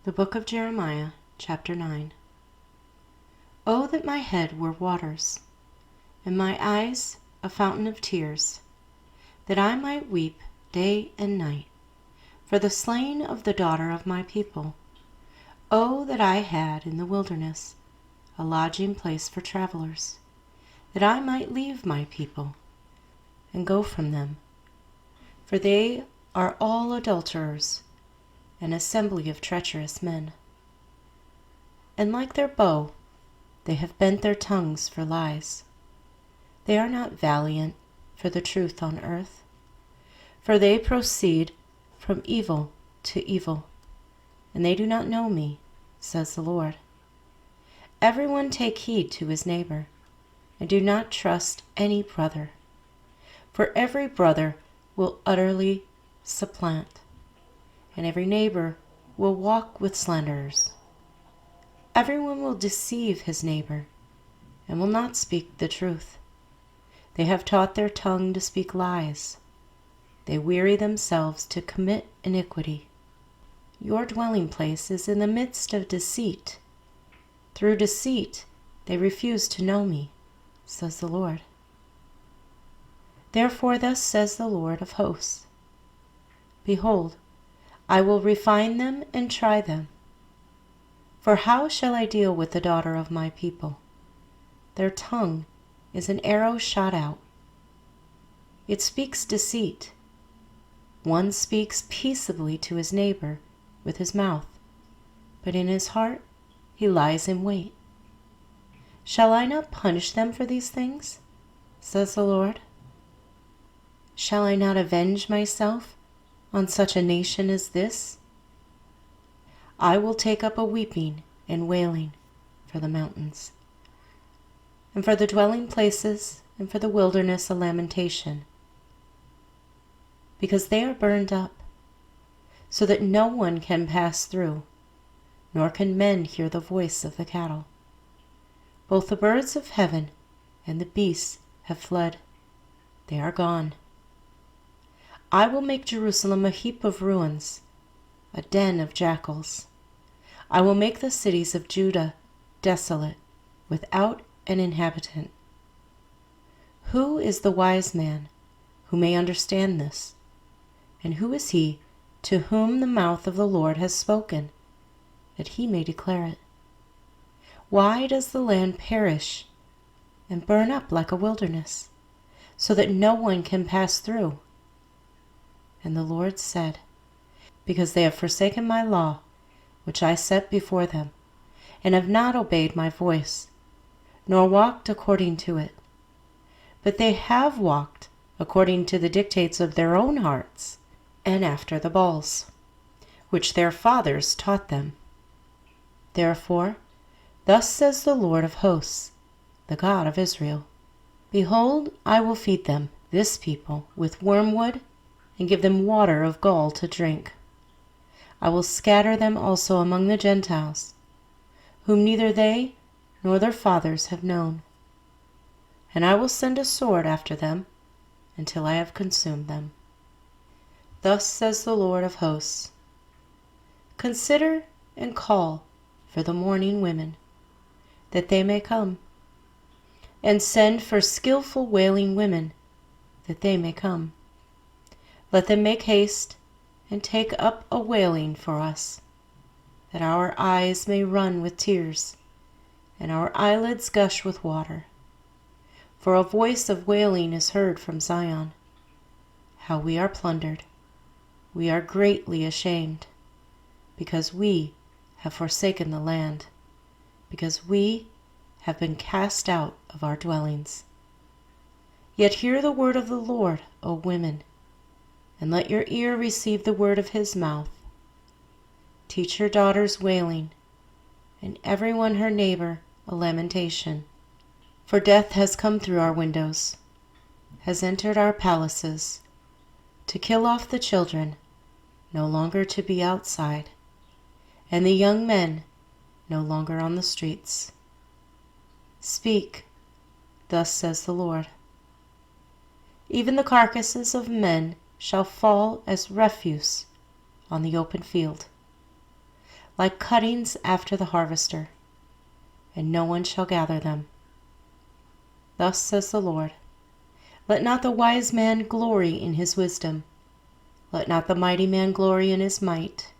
The Book of Jeremiah, chapter 9. Oh, that my head were waters, and my eyes a fountain of tears, that I might weep day and night for the slain of the daughter of my people. Oh, that I had in the wilderness a lodging place for travelers, that I might leave my people and go from them. For they are all adulterers, an assembly of treacherous men. And like their bow, they have bent their tongues for lies. They are not valiant for the truth on earth, for they proceed from evil to evil, and they do not know me, says the Lord. Everyone take heed to his neighbor, and do not trust any brother, for every brother will utterly supplant, and every neighbor will walk with slanderers. Everyone will deceive his neighbor, and will not speak the truth. They have taught their tongue to speak lies. They weary themselves to commit iniquity. Your dwelling place is in the midst of deceit. Through deceit they refuse to know me, says the Lord. Therefore thus says the Lord of hosts, Behold, I will refine them and try them. For how shall I deal with the daughter of my people? Their tongue is an arrow shot out. It speaks deceit. One speaks peaceably to his neighbor with his mouth, but in his heart he lies in wait. Shall I not punish them for these things? Says the Lord. Shall I not avenge myself on such a nation as this? I will take up a weeping and wailing for the mountains, and for the dwelling places, and for the wilderness a lamentation, because they are burned up, so that no one can pass through, nor can men hear the voice of the cattle. Both the birds of heaven and the beasts have fled. They are gone. I will make Jerusalem a heap of ruins, a den of jackals. I will make the cities of Judah desolate, without an inhabitant. Who is the wise man who may understand this? And who is he to whom the mouth of the Lord has spoken, that he may declare it? Why does the land perish and burn up like a wilderness, so that no one can pass through? And the Lord said, Because they have forsaken my law, which I set before them, and have not obeyed my voice, nor walked according to it. But they have walked according to the dictates of their own hearts, and after the Baals, which their fathers taught them. Therefore, thus says the Lord of hosts, the God of Israel, Behold, I will feed them, this people, with wormwood, and give them water of gall to drink. I will scatter them also among the Gentiles, whom neither they nor their fathers have known. And I will send a sword after them, until I have consumed them. Thus says the Lord of hosts, Consider and call for the mourning women, that they may come, and send for skillful wailing women, that they may come. Let them make haste and take up a wailing for us, that our eyes may run with tears, and our eyelids gush with water. For a voice of wailing is heard from Zion. How we are plundered! We are greatly ashamed, because we have forsaken the land, because we have been cast out of our dwellings. Yet hear the word of the Lord, O women, and let your ear receive the word of his mouth. Teach your daughters wailing, and everyone her neighbor a lamentation. For death has come through our windows, has entered our palaces, to kill off the children, no longer to be outside, and the young men no longer on the streets. Speak, thus says the Lord. Even the carcasses of men shall fall as refuse on the open field. like cuttings after the harvester, and no one shall gather them. Thus says the Lord, let not the wise man glory in his wisdom, let not the mighty man glory in his might,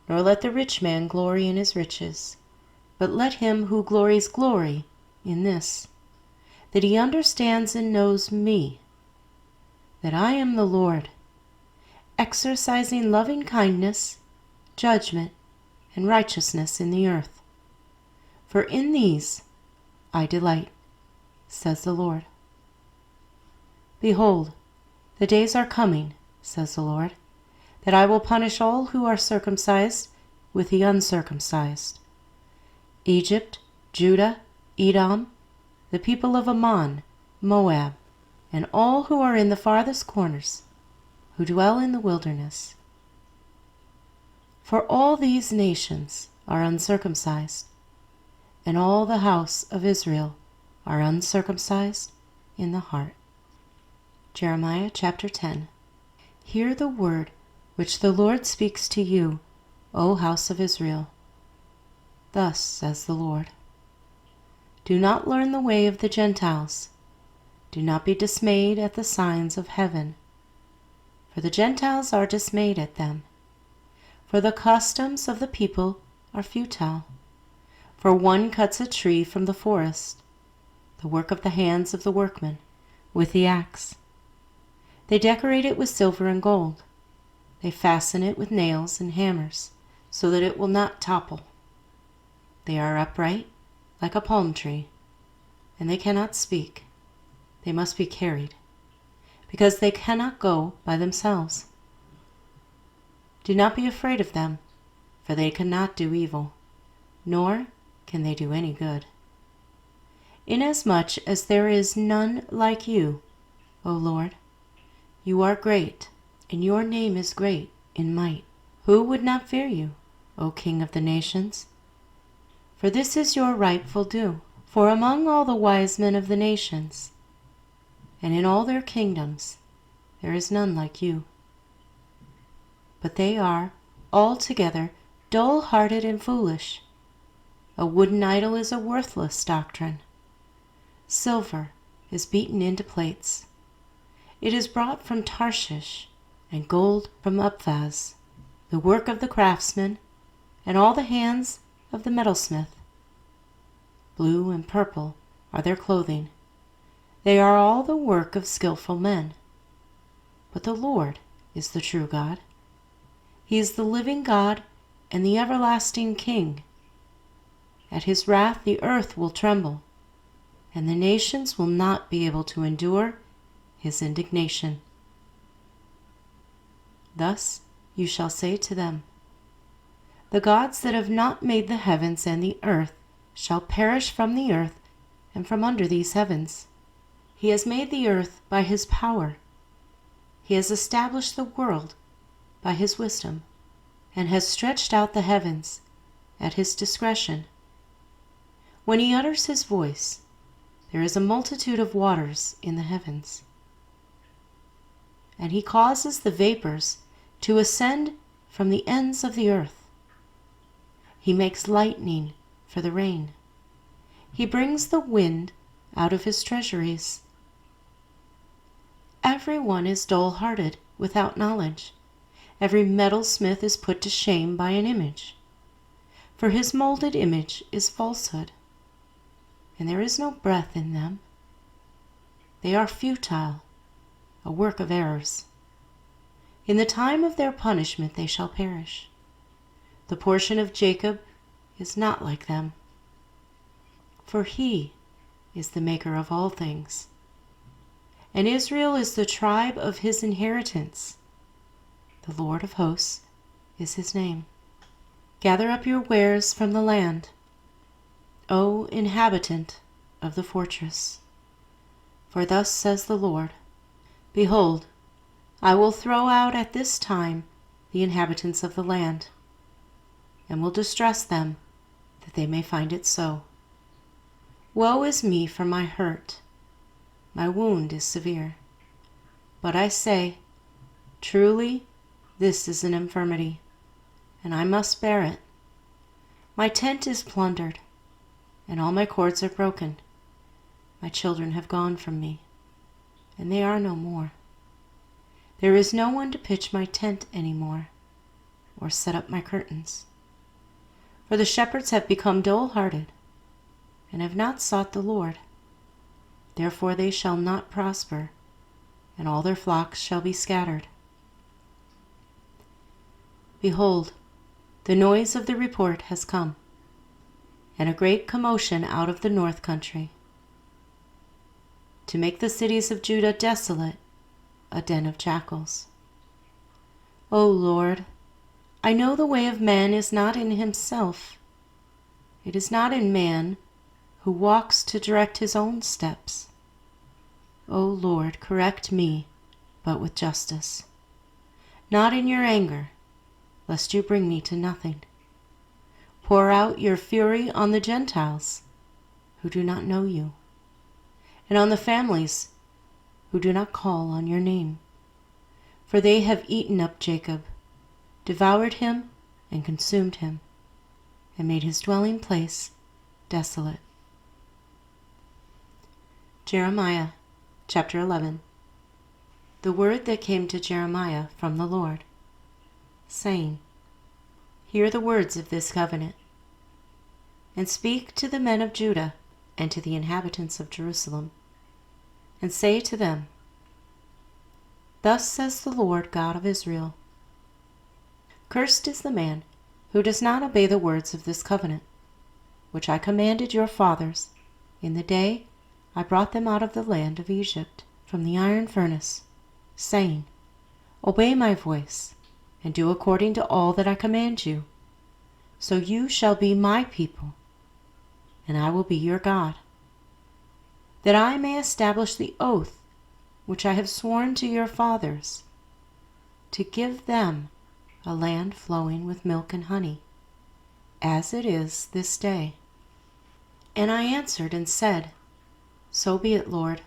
nor let the rich man glory in his riches, but let him who glories glory in this, that he understands and knows me, that I am the Lord, exercising loving kindness, judgment, and righteousness in the earth. For in these I delight, says the Lord. Behold, the days are coming, says the Lord, that I will punish all who are circumcised with the uncircumcised. Egypt, Judah, Edom, the people of Ammon, Moab, and all who are in the farthest corners, who dwell in the wilderness. For all these nations are uncircumcised, and all the house of Israel are uncircumcised in the heart. Jeremiah chapter 10. Hear the word which the Lord speaks to you, O house of Israel. Thus says the Lord, do not learn the way of the Gentiles. Do not be dismayed at the signs of heaven, for the Gentiles are dismayed at them. For the customs of the people are futile. For one cuts a tree from the forest, the work of the hands of the workman, with the axe. They decorate it with silver and gold. They fasten it with nails and hammers, so that it will not topple. They are upright like a palm tree, and they cannot speak. They must be carried, because they cannot go by themselves. Do not be afraid of them, for they cannot do evil, nor can they do any good. Inasmuch as there is none like you, O Lord, you are great, and your name is great in might. Who would not fear you, O King of the nations? For this is your rightful due. For among all the wise men of the nations, and in all their kingdoms, there is none like you. But they are altogether dull-hearted and foolish. A wooden idol is a worthless doctrine. Silver is beaten into plates. It is brought from Tarshish, and gold from Uphaz, the work of the craftsman, and all the hands of the metalsmith. Blue and purple are their clothing. They are all the work of skillful men. But the Lord is the true God. He is the living God and the everlasting King. At his wrath the earth will tremble, and the nations will not be able to endure his indignation. Thus you shall say to them, the gods that have not made the heavens and the earth shall perish from the earth and from under these heavens. He has made the earth by his power. He has established the world by his wisdom, and has stretched out the heavens at his discretion. When he utters his voice, there is a multitude of waters in the heavens. And he causes the vapors to ascend from the ends of the earth. He makes lightning for the rain. He brings the wind out of his treasuries. Everyone is dull-hearted, without knowledge. Every metalsmith is put to shame by an image. For his molded image is falsehood, and there is no breath in them. They are futile, a work of errors. In the time of their punishment they shall perish. The portion of Jacob is not like them, for he is the maker of all things, and Israel is the tribe of his inheritance. The Lord of hosts is his name. Gather up your wares from the land, O inhabitant of the fortress. For thus says the Lord, behold, I will throw out at this time the inhabitants of the land, and will distress them, that they may find it so. Woe is me for my hurt, my wound is severe. But I say, truly, this is an infirmity, and I must bear it. My tent is plundered, and all my cords are broken. My children have gone from me, and they are no more. There is no one to pitch my tent any more, or set up my curtains. For the shepherds have become dull-hearted, and have not sought the Lord. Therefore they shall not prosper, and all their flocks shall be scattered. Behold, the noise of the report has come, and a great commotion out of the north country, to make the cities of Judah desolate, a den of jackals. O Lord, I know the way of man is not in himself. It is not in man who walks to direct his own steps. O Lord, correct me, but with justice, not in your anger, lest you bring me to nothing. Pour out your fury on the Gentiles who do not know you, and on the families who do not call on your name. For they have eaten up Jacob, devoured him and consumed him, and made his dwelling place desolate. Jeremiah chapter 11. The word that came to Jeremiah from the Lord, saying, Hear the words of this covenant, and speak to the men of Judah and to the inhabitants of Jerusalem, and say to them, Thus says the Lord God of Israel, Cursed is the man who does not obey the words of this covenant, which I commanded your fathers in the day I brought them out of the land of Egypt from the iron furnace, saying, Obey my voice, and do according to all that I command you. So you shall be my people, and I will be your God, that I may establish the oath which I have sworn to your fathers, to give them a land flowing with milk and honey, as it is this day. And I answered and said, So be it, Lord.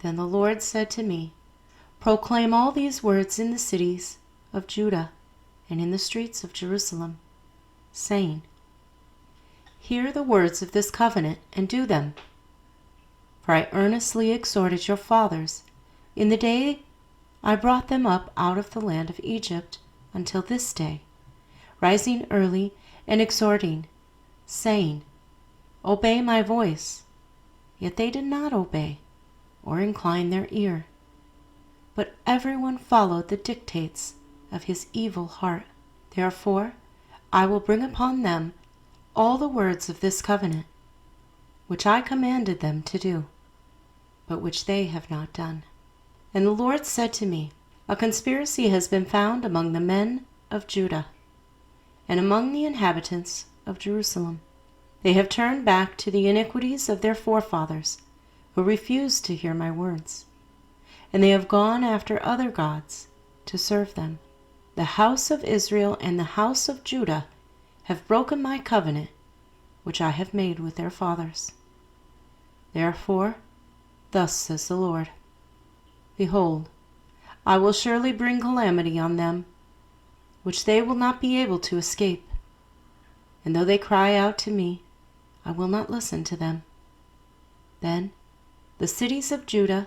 Then the Lord said to me, Proclaim all these words in the cities of Judah and in the streets of Jerusalem, saying, Hear the words of this covenant and do them. For I earnestly exhorted your fathers in the day I brought them up out of the land of Egypt until this day, rising early and exhorting, saying, Obey my voice. Yet they did not obey or incline their ear, but everyone followed the dictates of his evil heart. Therefore I will bring upon them all the words of this covenant, which I commanded them to do, but which they have not done. And the Lord said to me, A conspiracy has been found among the men of Judah and among the inhabitants of Jerusalem. They have turned back to the iniquities of their forefathers, who refused to hear my words, and they have gone after other gods to serve them. The house of Israel and the house of Judah have broken my covenant, which I have made with their fathers. Therefore, thus says the Lord, Behold, I will surely bring calamity on them, which they will not be able to escape. And though they cry out to me, I will not listen to them. Then the cities of Judah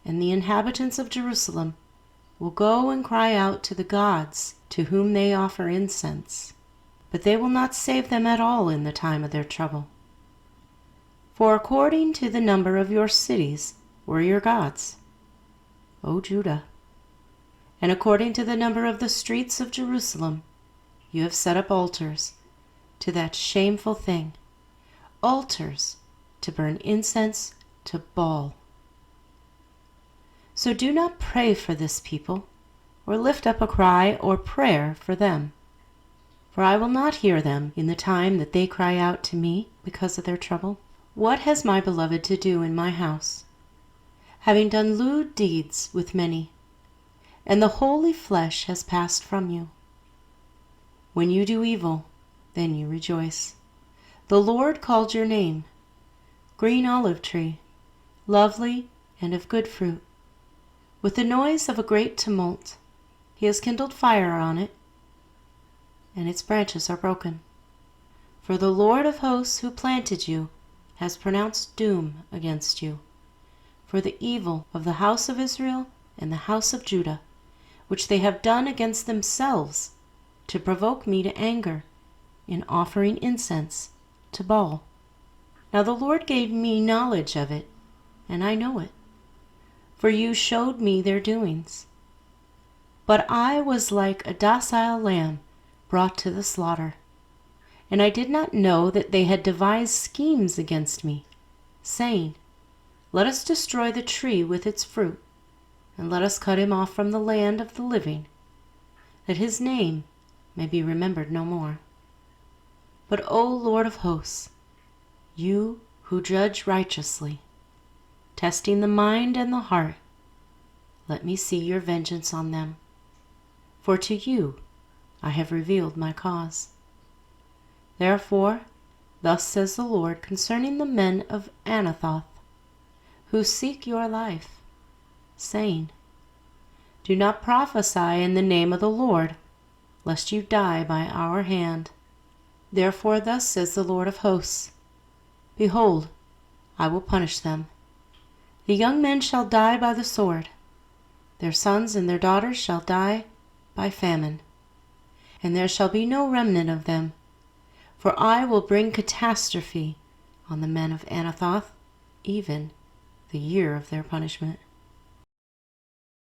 and the inhabitants of Jerusalem will go and cry out to the gods to whom they offer incense, but they will not save them at all in the time of their trouble. For according to the number of your cities were your gods, O Judah, and according to the number of the streets of Jerusalem you have set up altars to that shameful thing, altars to burn incense to Baal. So do not pray for this people, or lift up a cry or prayer for them, for I will not hear them in the time that they cry out to me because of their trouble. What has my beloved to do in my house, having done lewd deeds with many, and the holy flesh has passed from you? When you do evil, then you rejoice. The Lord called your name, green olive tree, lovely and of good fruit. With the noise of a great tumult, he has kindled fire on it, and its branches are broken. For the Lord of hosts who planted you has pronounced doom against you, for the evil of the house of Israel and the house of Judah, which they have done against themselves, to provoke me to anger, in offering incense to Baal. Now the Lord gave me knowledge of it, and I know it, for you showed me their doings. But I was like a docile lamb brought to the slaughter, and I did not know that they had devised schemes against me, saying, Let us destroy the tree with its fruit, and let us cut him off from the land of the living, that his name may be remembered no more. But, O Lord of hosts, you who judge righteously, testing the mind and the heart, let me see your vengeance on them. For to you I have revealed my cause. Therefore, thus says the Lord concerning the men of Anathoth, who seek your life, saying, Do not prophesy in the name of the Lord, lest you die by our hand. Therefore thus says the Lord of hosts, Behold, I will punish them. The young men shall die by the sword, their sons and their daughters shall die by famine, and there shall be no remnant of them, for I will bring catastrophe on the men of Anathoth, even the year of their punishment.